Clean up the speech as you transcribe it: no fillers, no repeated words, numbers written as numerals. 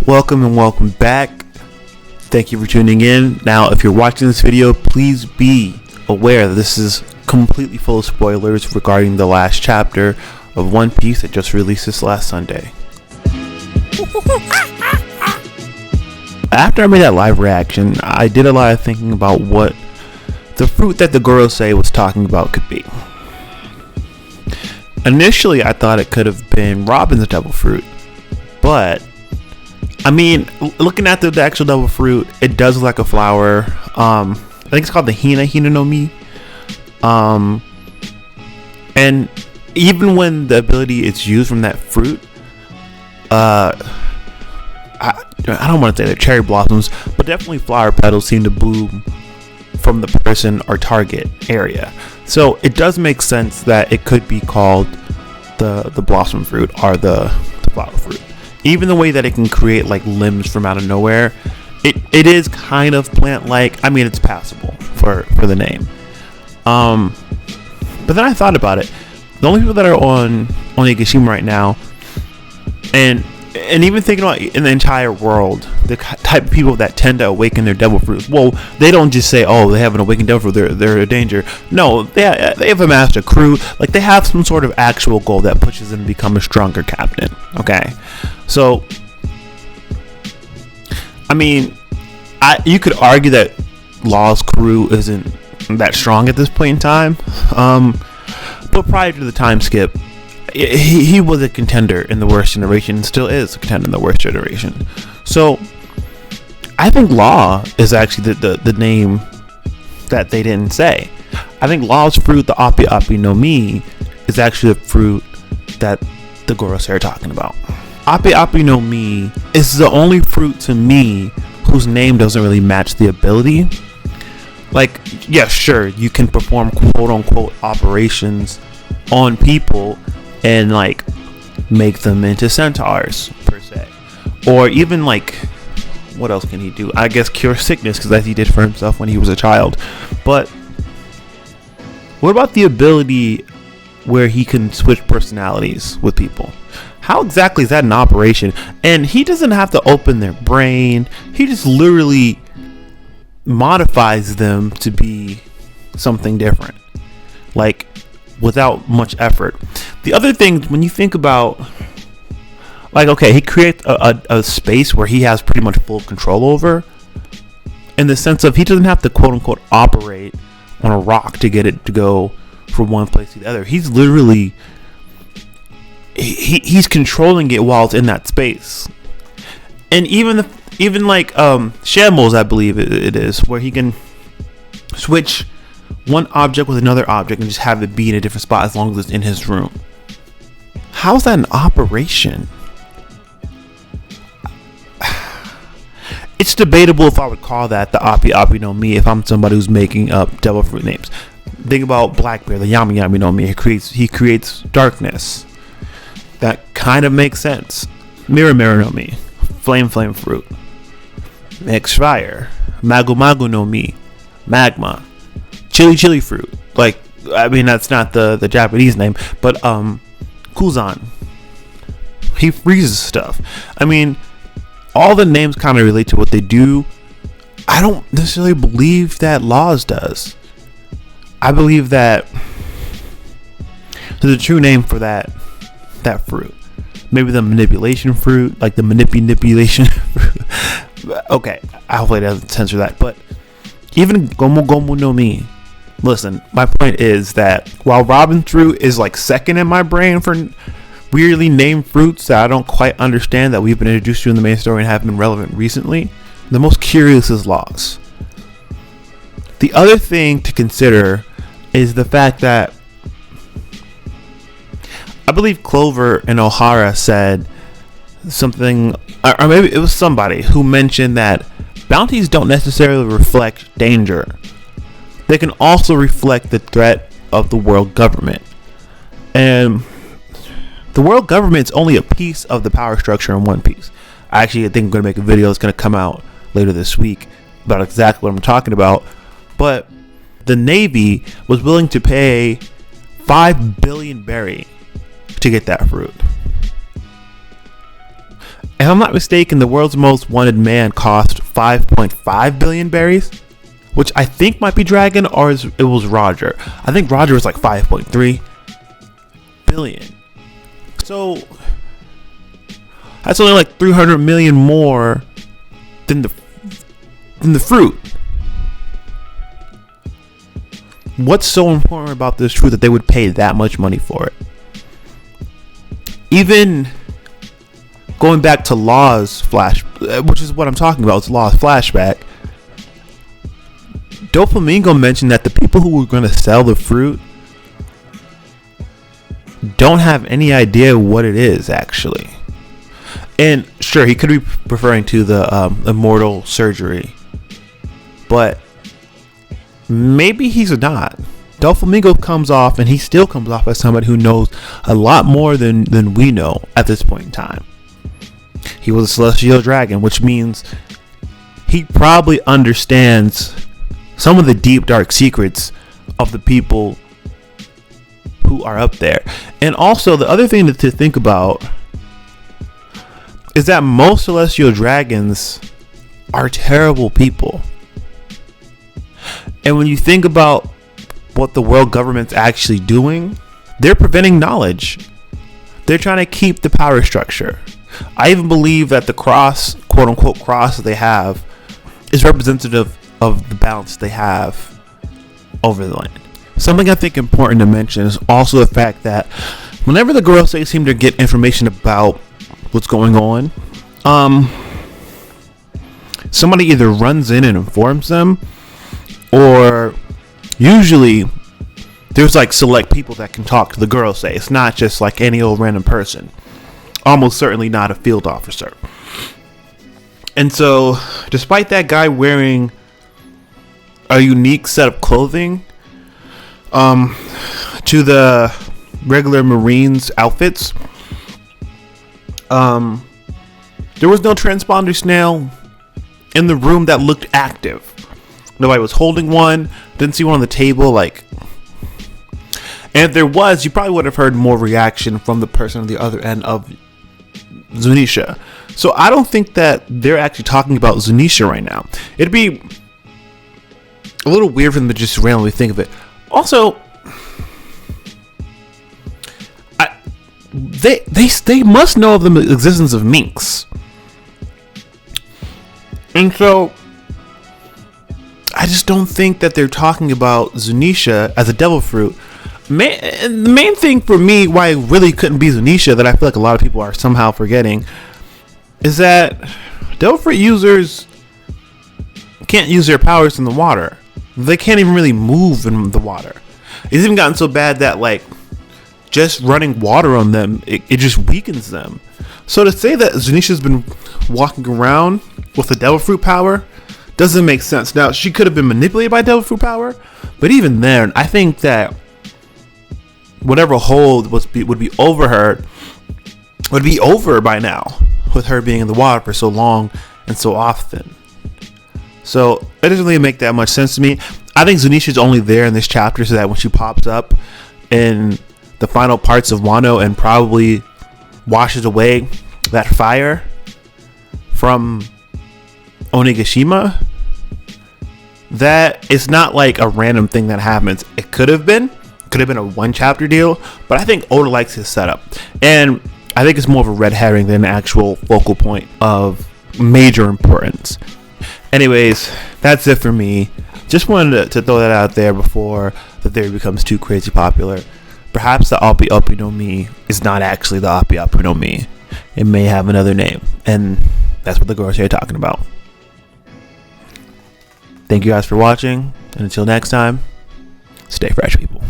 Welcome and welcome back. Thank you for tuning in. Now, if you're watching this video, please be aware that this is completely full of spoilers regarding the last chapter of One Piece that just released this last Sunday. After I made that live reaction, I did a lot of thinking about what the fruit that the Gorosei was talking about could be. Initially, I thought it could have been Robin's devil fruit, but I mean, looking at the actual devil fruit, it does look like a flower. I think it's called the Hina no Mi. And even when the ability is used from that fruit, I don't want to say they're cherry blossoms, but definitely flower petals seem to bloom from the person or target area. So it does make sense that it could be called the blossom fruit or the flower fruit. Even the way that it can create like limbs from out of nowhere, it is kind of plant-like. I mean, it's passable for the name. But then I thought about it. The only people that are on Onigashima right now, and even thinking about in the entire world, the type of people that tend to awaken their devil fruits, well, they don't just say, oh, they have an awakened devil fruit, they're a danger. No, they have amassed a crew. Like, they have some sort of actual goal that pushes them to become a stronger captain. Okay, so I mean, you could argue that Law's crew isn't that strong at this point in time, but prior to the time skip, he was a contender in the worst generation and still is a contender in the worst generation. So I think Law is actually the name that they didn't say. I think Law's fruit, the Api Api no Mi, is actually the fruit that the Gorosei are talking about. Api Api no Mi is the only fruit to me whose name doesn't really match the ability. Like, yeah, sure, you can perform quote unquote operations on people and like make them into centaurs per se, or even like, what else can he do? I guess cure sickness, because that he did for himself when he was a child. But what about the ability where he can switch personalities with people? How exactly is that an operation? And he doesn't have to open their brain. He just literally modifies them to be something different, like without much effort. The other thing, when you think about, like, okay, he creates a space where he has pretty much full control over, in the sense of he doesn't have to quote unquote operate on a rock to get it to go from one place to the other. He's literally he's controlling it while it's in that space. And even like Shambles, I believe it is, where he can switch one object with another object and just have it be in a different spot as long as it's in his room. How's that an operation? It's debatable if I would call that the Api Api no Mi if I'm somebody who's making up devil fruit names. Think about Blackbeard, the Yami Yami no Mi. He creates darkness. That kind of makes sense. Mirror no Mi, Flame fruit. Mix fire. Magu Magu no Mi, magma. Chili fruit. Like, I mean, that's not the Japanese name, but Kuzan. He freezes stuff. I mean, all the names kind of relate to what they do. I don't necessarily believe that Laws does. I believe that there's a true name for that fruit. Maybe the manipulation fruit, like the manipulation fruit. Okay, hopefully it doesn't censor that. But even Gomu Gomu no Mi. Listen, my point is that while Robin fruit is like second in my brain for weirdly named fruits that I don't quite understand that we've been introduced to in the main story and have been relevant recently, the most curious is Laws. The other thing to consider is the fact that I believe Clover and O'Hara said something, or maybe it was somebody who mentioned that bounties don't necessarily reflect danger. They can also reflect the threat of the world government. And the world government is only a piece of the power structure in One Piece. I think I'm going to make a video that's going to come out later this week about exactly what I'm talking about. But the Navy was willing to pay 5 billion berry to get that fruit. If I'm not mistaken, the world's most wanted man cost 5.5 billion berries, which I think might be Dragon, or it was Roger. I think Roger was like 5.3 billion. So that's only like 300 million more than the fruit. What's so important about this fruit that they would pay that much money for it? Even going back to Law's flash, which is what I'm talking about, it's Law's flashback. Doflamingo mentioned that the people who were going to sell the fruit don't have any idea what it is actually. And sure, he could be referring to the immortal surgery, but maybe he's not. Doflamingo comes off, and he still comes off as somebody who knows a lot more than we know at this point in time. He was a celestial dragon, which means he probably understands some of the deep, dark secrets of the people who are up there. And also, the other thing to think about is that most celestial dragons are terrible people. And when you think about what the world government's actually doing, they're preventing knowledge. They're trying to keep the power structure. I even believe that the cross, quote unquote cross that they have, is representative of the balance they have over the land. Something I think important to mention is also the fact that whenever the girls seem to get information about what's going on, somebody either runs in and informs them, or usually there's like select people that can talk to the girls. It's not just like any old random person. Almost certainly not a field officer. And so, despite that guy wearing a unique set of clothing to the regular Marines outfits, there was no transponder snail in the room that looked active. Nobody was holding one. Didn't see one on the table. And if there was, you probably would have heard more reaction from the person on the other end of Zunisha. So I don't think that they're actually talking about Zunisha right now. It'd be a little weird for them to just randomly think of it. Also, they must know of the existence of minks. And so I just don't think that they're talking about Zunisha as a devil fruit. The main thing for me why it really couldn't be Zunisha, that I feel like a lot of people are somehow forgetting, is that devil fruit users can't use their powers in the water. They can't even really move in the water. It's even gotten so bad that just running water on them, it just weakens them. So to say that Zunisha's been walking around with the devil fruit power doesn't make sense. Now, she could have been manipulated by devil fruit power, but even then, I think that whatever hold would be over her would be over by now, with her being in the water for so long and so often. So it doesn't really make that much sense to me. I think Zunisha's only there in this chapter so that when she pops up in the final parts of Wano and probably washes away that fire from Onigashima, that it's not like a random thing that happens. It could have been a one chapter deal, but I think Oda likes his setup, and I think it's more of a red herring than an actual focal point of major importance. Anyways, that's it for me. Just wanted to throw that out there before the theory becomes too crazy popular. Perhaps the Oppi Oppi no Mi is not actually the Oppi Oppi no Mi. It may have another name, and that's what the girls here are talking about. Thank you guys for watching, and until next time, stay fresh, people.